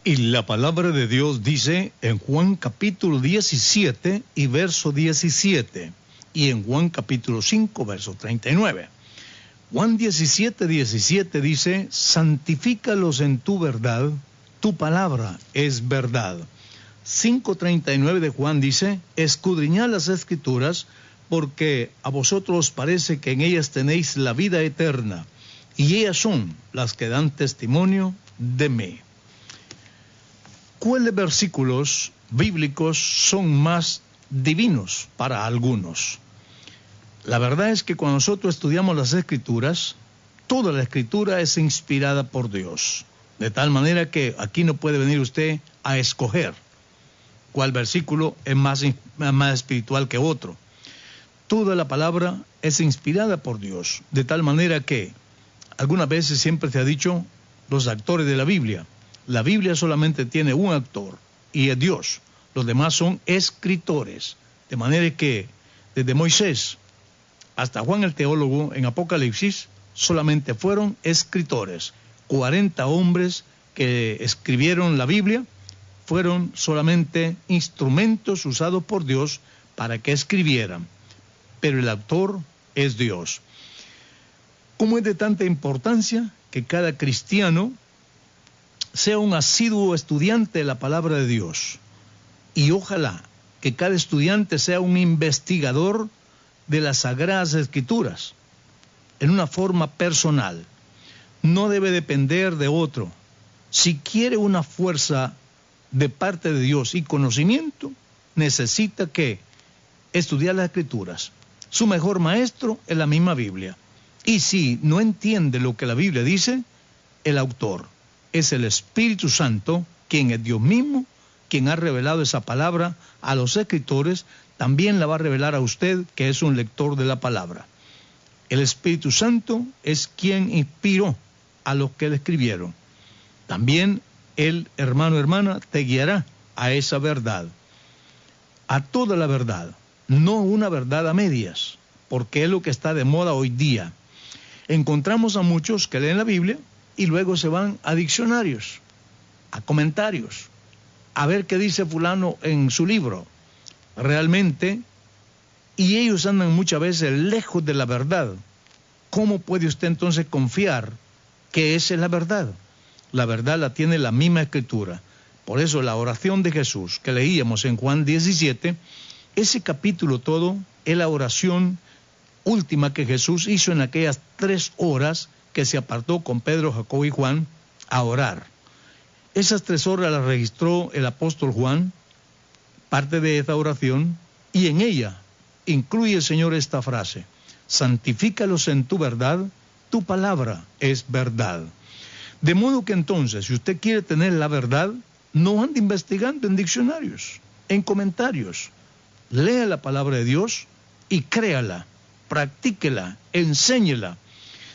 Y la palabra de Dios dice en Juan capítulo 17 y verso 17, y en Juan capítulo 5, verso 39. Juan 17, 17 dice, santifícalos en tu verdad, tu palabra es verdad. 5:39 de Juan dice, escudriñad las Escrituras, porque a vosotros parece que en ellas tenéis la vida eterna, y ellas son las que dan testimonio de mí. ¿Cuáles versículos bíblicos son más divinos para algunos? La verdad es que cuando nosotros estudiamos las Escrituras, toda la Escritura es inspirada por Dios. De tal manera que aquí no puede venir usted a escoger cuál versículo es más espiritual que otro. Toda la palabra es inspirada por Dios. De tal manera que algunas veces siempre se ha dicho los actores de la Biblia solamente tiene un actor y es Dios. Los demás son escritores. De manera que desde Moisés hasta Juan el teólogo en Apocalipsis solamente fueron escritores. 40 hombres que escribieron la Biblia fueron solamente instrumentos usados por Dios para que escribieran. Pero el autor es Dios. ¿Cómo es de tanta importancia que cada cristiano sea un asiduo estudiante de la palabra de Dios? Y ojalá que cada estudiante sea un investigador de las Sagradas Escrituras en una forma personal. No debe depender de otro. Si quiere una fuerza de parte de Dios y conocimiento, necesita que estudiar las Escrituras. Su mejor maestro es la misma Biblia. Y si no entiende lo que la Biblia dice, el autor es el Espíritu Santo, quien es Dios mismo, quien ha revelado esa palabra a los escritores, también la va a revelar a usted, que es un lector de la palabra. El Espíritu Santo es quien inspiró a los que le escribieron. También él, hermano, hermana, te guiará a esa verdad, a toda la verdad, no una verdad a medias, porque es lo que está de moda hoy día. Encontramos a muchos que leen la Biblia y luego se van a diccionarios, a comentarios, a ver qué dice fulano en su libro. Realmente, y ellos andan muchas veces lejos de la verdad. ¿Cómo puede usted entonces confiar que esa es la verdad? La verdad la tiene la misma Escritura. Por eso la oración de Jesús que leíamos en Juan 17, ese capítulo todo es la oración última que Jesús hizo en aquellas 3 horas que se apartó con Pedro, Jacobo y Juan a orar. Esas 3 horas las registró el apóstol Juan, parte de esta oración, y en ella incluye el Señor esta frase: santifícalos en tu verdad, tu palabra es verdad. De modo que entonces, si usted quiere tener la verdad, no ande investigando en diccionarios, en comentarios. Lea la palabra de Dios y créala, practíquela, enséñela.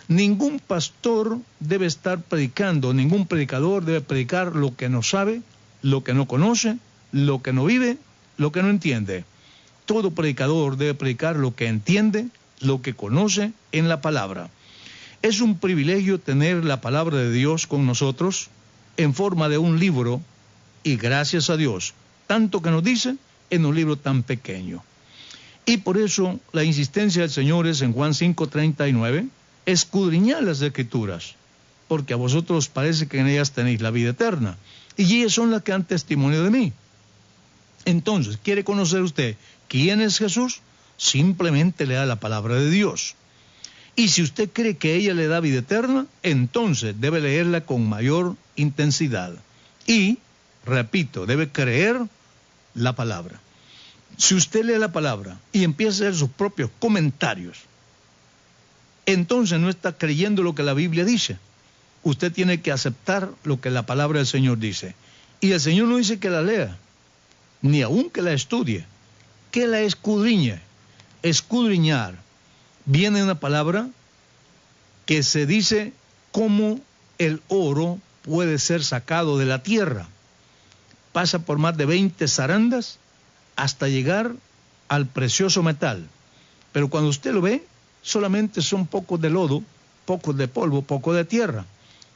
Ningún pastor debe estar predicando, ningún predicador debe predicar lo que no sabe, lo que no conoce, lo que no vive, lo que no entiende. Todo predicador debe predicar lo que entiende, lo que conoce en la palabra. Es un privilegio tener la palabra de Dios con nosotros en forma de un libro, y gracias a Dios, tanto que nos dice en un libro tan pequeño. Y por eso la insistencia del Señor es en Juan 5:39, escudriñad las Escrituras, porque a vosotros parece que en ellas tenéis la vida eterna, y ellas son las que dan testimonio de mí. Entonces, ¿quiere conocer usted quién es Jesús? Simplemente lea la palabra de Dios. Y si usted cree que ella le da vida eterna, entonces debe leerla con mayor intensidad. Y, repito, debe creer la palabra. Si usted lee la palabra y empieza a hacer sus propios comentarios, entonces no está creyendo lo que la Biblia dice. Usted tiene que aceptar lo que la palabra del Señor dice. Y el Señor no dice que la lea, ni aun que la estudie, que la escudriñe. Escudriñar viene de una palabra que se dice cómo el oro puede ser sacado de la tierra. Pasa por más de 20 zarandas hasta llegar al precioso metal. Pero cuando usted lo ve, solamente son pocos de lodo, pocos de polvo, poco de tierra.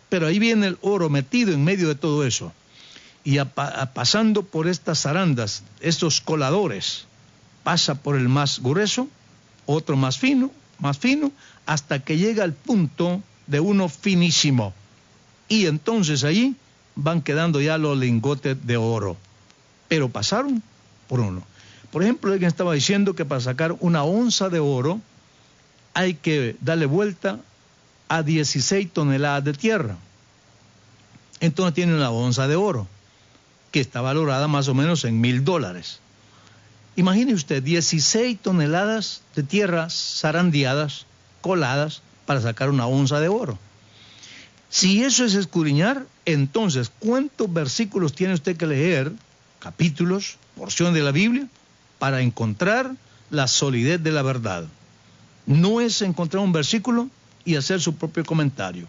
Pero ahí viene el oro metido en medio de todo eso. y pasando por estas zarandas, estos coladores, pasa por el más grueso, otro más fino, hasta que llega al punto de uno finísimo. Y entonces allí van quedando ya los lingotes de oro. Pero pasaron por uno. Por ejemplo, alguien estaba diciendo que para sacar una onza de oro hay que darle vuelta a 16 toneladas de tierra. Entonces tiene una onza de oro, que está valorada más o menos en $1,000. Imagine usted 16 toneladas de tierra zarandeadas, coladas, para sacar una onza de oro. Si eso es escudriñar, entonces, ¿cuántos versículos tiene usted que leer, capítulos, porción de la Biblia, para encontrar la solidez de la verdad? No es encontrar un versículo y hacer su propio comentario.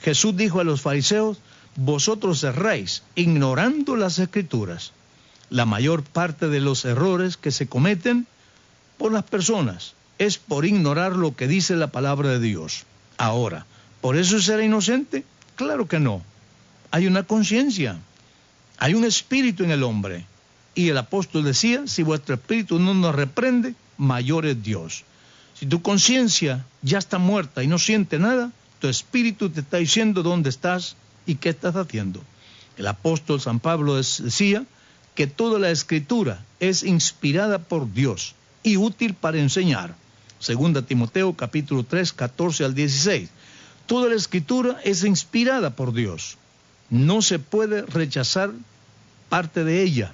Jesús dijo a los fariseos: vosotros erráis, ignorando las Escrituras. La mayor parte de los errores que se cometen por las personas es por ignorar lo que dice la palabra de Dios. Ahora, ¿por eso será inocente? Claro que no. Hay una conciencia, hay un espíritu en el hombre. Y el apóstol decía: si vuestro espíritu no nos reprende, mayor es Dios. Si tu conciencia ya está muerta y no siente nada, tu espíritu te está diciendo dónde estás y qué estás haciendo. El apóstol San Pablo decía que toda la escritura es inspirada por Dios y útil para enseñar. 2 Timoteo capítulo 3, 14 al 16. Toda la escritura es inspirada por Dios. No se puede rechazar parte de ella.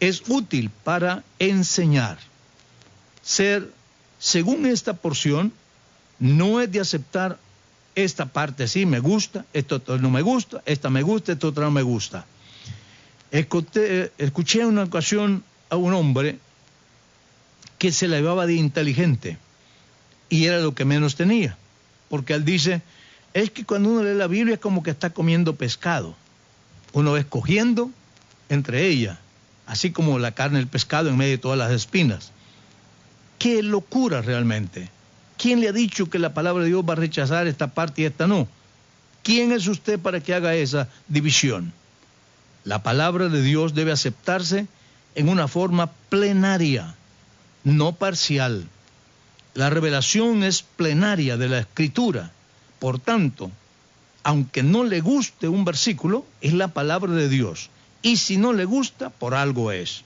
Es útil para enseñar. Según esta porción, no es de aceptar esta parte sí me gusta, esto no me gusta, esta me gusta, esto otra no me gusta. Escuché en una ocasión a un hombre que se la llevaba de inteligente y era lo que menos tenía, porque él dice: es que cuando uno lee la Biblia es como que está comiendo pescado, uno va escogiendo entre ellas, así como la carne del pescado en medio de todas las espinas. ¡Qué locura realmente! ¿Quién le ha dicho que la palabra de Dios va a rechazar esta parte y esta no? ¿Quién es usted para que haga esa división? La palabra de Dios debe aceptarse en una forma plenaria, no parcial. La revelación es plenaria de la Escritura. Por tanto, aunque no le guste un versículo, es la palabra de Dios. Y si no le gusta, por algo es.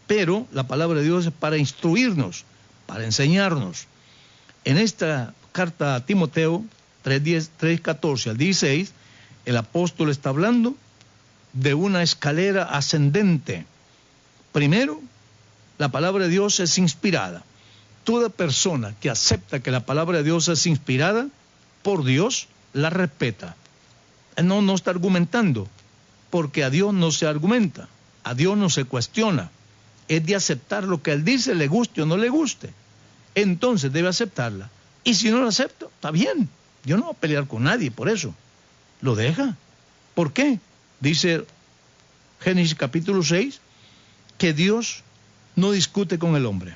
Pero la palabra de Dios es para instruirnos, para enseñarnos. En esta carta a Timoteo 3:14 al 16, el apóstol está hablando de una escalera ascendente. Primero, la palabra de Dios es inspirada. Toda persona que acepta que la palabra de Dios es inspirada por Dios, la respeta. No está argumentando, porque a Dios no se argumenta, a Dios no se cuestiona. Es de aceptar lo que Él dice, le guste o no le guste. Entonces debe aceptarla. Y si no lo acepta, está bien. Yo no voy a pelear con nadie por eso. Lo deja. ¿Por qué? Dice Génesis capítulo 6, que Dios no discute con el hombre.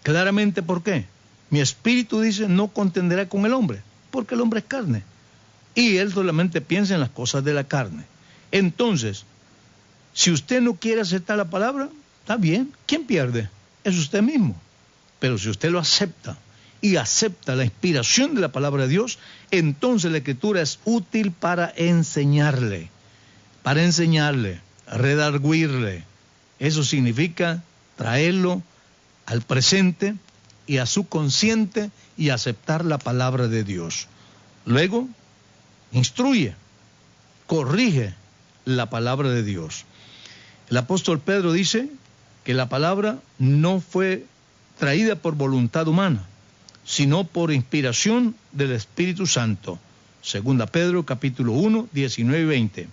Claramente, ¿por qué? Mi espíritu dice no contenderá con el hombre, porque el hombre es carne. Y él solamente piensa en las cosas de la carne. Entonces, si usted no quiere aceptar la palabra, está bien. ¿Quién pierde? Es usted mismo. Pero si usted lo acepta y acepta la inspiración de la palabra de Dios, entonces la Escritura es útil para enseñarle, redarguirle. Eso significa traerlo al presente y a su consciente y aceptar la palabra de Dios. Luego, instruye, corrige la palabra de Dios. El apóstol Pedro dice que la palabra no fue traída por voluntad humana, sino por inspiración del Espíritu Santo. 2 Pedro capítulo 1, 19 y 20.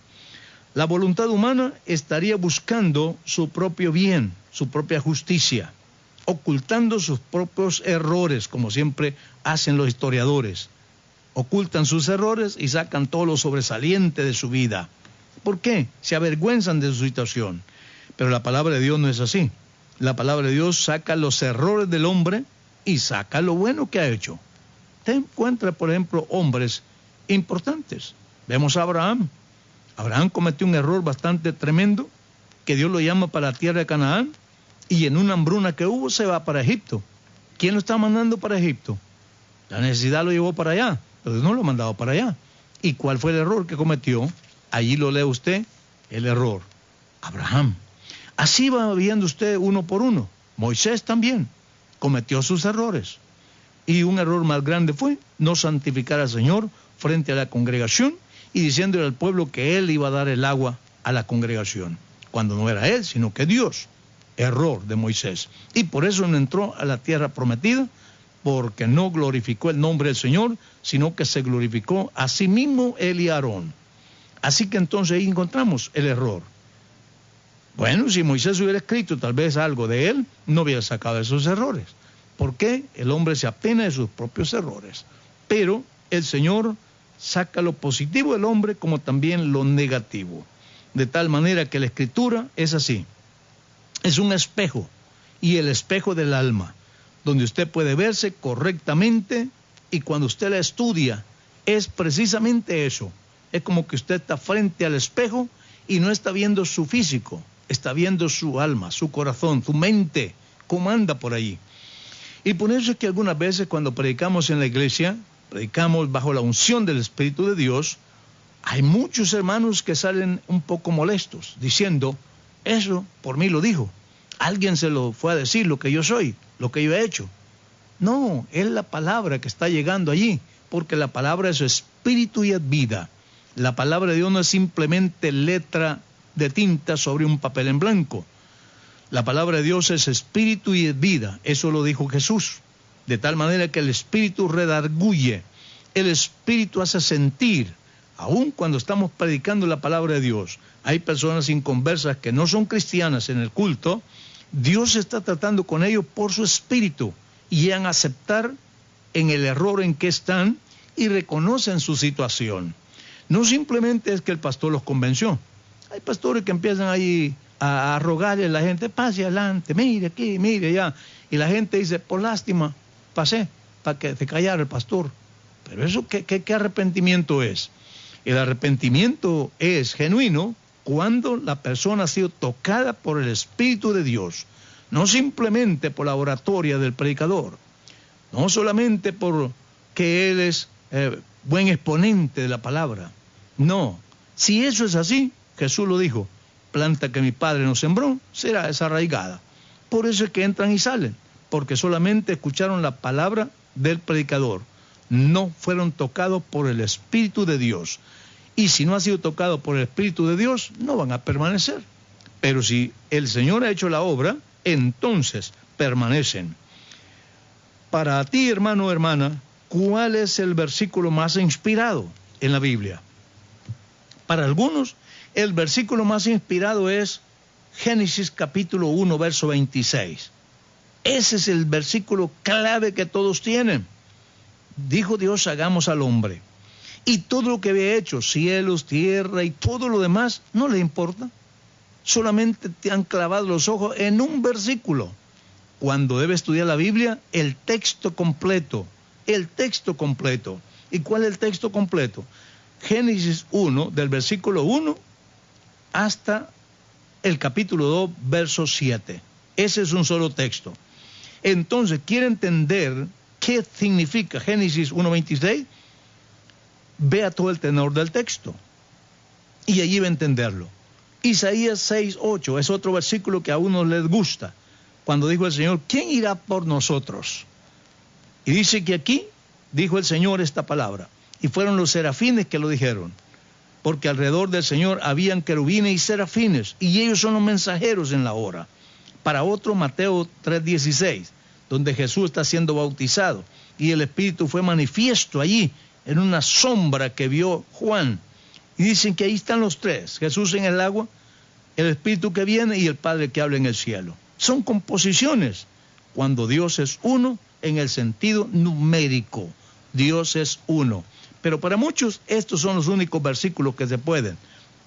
La voluntad humana estaría buscando su propio bien, su propia justicia, ocultando sus propios errores, como siempre hacen los historiadores. Ocultan sus errores y sacan todo lo sobresaliente de su vida. ¿Por qué? Se avergüenzan de su situación. Pero la palabra de Dios no es así. La palabra de Dios saca los errores del hombre y saca lo bueno que ha hecho. Usted encuentra, por ejemplo, hombres importantes. Vemos a Abraham. Abraham cometió un error bastante tremendo, que Dios lo llama para la tierra de Canaán, y en una hambruna que hubo se va para Egipto. ¿Quién lo está mandando para Egipto? La necesidad lo llevó para allá, pero Dios no lo ha mandado para allá. ¿Y cuál fue el error que cometió? Allí lo lee usted, el error. Abraham. Así va viendo usted uno por uno. Moisés también cometió sus errores. Y un error más grande fue no santificar al Señor frente a la congregación y diciéndole al pueblo que Él iba a dar el agua a la congregación, cuando no era Él, sino que Dios. Error de Moisés. Y por eso no entró a la tierra prometida, porque no glorificó el nombre del Señor, sino que se glorificó a sí mismo él y Aarón. Así que entonces ahí encontramos el error. Bueno, si Moisés hubiera escrito tal vez algo de él, no hubiera sacado esos errores. ¿Por qué? El hombre se apena de sus propios errores. Pero el Señor saca lo positivo del hombre como también lo negativo. De tal manera que la Escritura es así. Es un espejo, y el espejo del alma, donde usted puede verse correctamente, y cuando usted la estudia, es precisamente eso. Es como que usted está frente al espejo y no está viendo su físico, está viendo su alma, su corazón, su mente, cómo anda por allí. Y por eso es que algunas veces cuando predicamos en la iglesia, predicamos bajo la unción del Espíritu de Dios, hay muchos hermanos que salen un poco molestos, diciendo, eso por mí lo dijo. Alguien se lo fue a decir lo que yo soy, lo que yo he hecho. No, es la palabra que está llegando allí, porque la palabra es espíritu y es vida. La palabra de Dios no es simplemente letra de tinta sobre un papel en blanco. La palabra de Dios es espíritu y es vida. Eso lo dijo Jesús. De tal manera que el espíritu redarguye, el espíritu hace sentir. Aun cuando estamos predicando la palabra de Dios, hay personas inconversas que no son cristianas en el culto, Dios está tratando con ellos por su espíritu y llegan a aceptar en el error en que están y reconocen su situación. No simplemente es que el pastor los convenció. Hay pastores que empiezan ahí a rogarle a la gente, pase adelante, mire aquí, mire allá. Y la gente dice, por lástima, pasé, para que se callara el pastor. Pero eso, ¿qué arrepentimiento es? El arrepentimiento es genuino cuando la persona ha sido tocada por el Espíritu de Dios, no simplemente por la oratoria del predicador, no solamente por que él es buen exponente de la palabra. No, si eso es así, Jesús lo dijo, planta que mi Padre nos sembró, será desarraigada. Por eso es que entran y salen, porque solamente escucharon la palabra del predicador. No fueron tocados por el Espíritu de Dios. Y si no ha sido tocado por el Espíritu de Dios, no van a permanecer. Pero si el Señor ha hecho la obra, entonces permanecen. Para ti, hermano o hermana, ¿cuál es el versículo más inspirado en la Biblia? Para algunos, el versículo más inspirado es Génesis capítulo 1, verso 26. Ese es el versículo clave que todos tienen. Dijo Dios, hagamos al hombre. Y todo lo que había hecho, cielos, tierra y todo lo demás, no le importa. Solamente te han clavado los ojos en un versículo. Cuando debe estudiar la Biblia, el texto completo. El texto completo. ¿Y cuál es el texto completo? Génesis 1, del versículo 1 hasta el capítulo 2, verso 7. Ese es un solo texto. Entonces, ¿quiere entender qué significa Génesis 1:26? Vea todo el tenor del texto y allí va a entenderlo. Isaías 6:8 es otro versículo que a uno les gusta, cuando dijo el Señor, ¿quién irá por nosotros? Y dice que aquí dijo el Señor esta palabra, y fueron los serafines que lo dijeron, porque alrededor del Señor habían querubines y serafines, y ellos son los mensajeros en la hora. Para otro, Mateo 3:16, donde Jesús está siendo bautizado, y el Espíritu fue manifiesto allí, en una sombra que vio Juan. Y dicen que ahí están los tres, Jesús en el agua, el Espíritu que viene y el Padre que habla en el cielo. Son composiciones, cuando Dios es uno en el sentido numérico. Dios es uno. Pero para muchos estos son los únicos versículos que se pueden.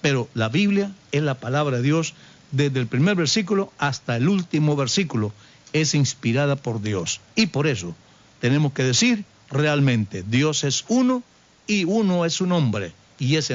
Pero la Biblia es la palabra de Dios, desde el primer versículo hasta el último versículo. Es inspirada por Dios. Y por eso tenemos que decir, realmente, Dios es uno y uno es su nombre. Y ese nombre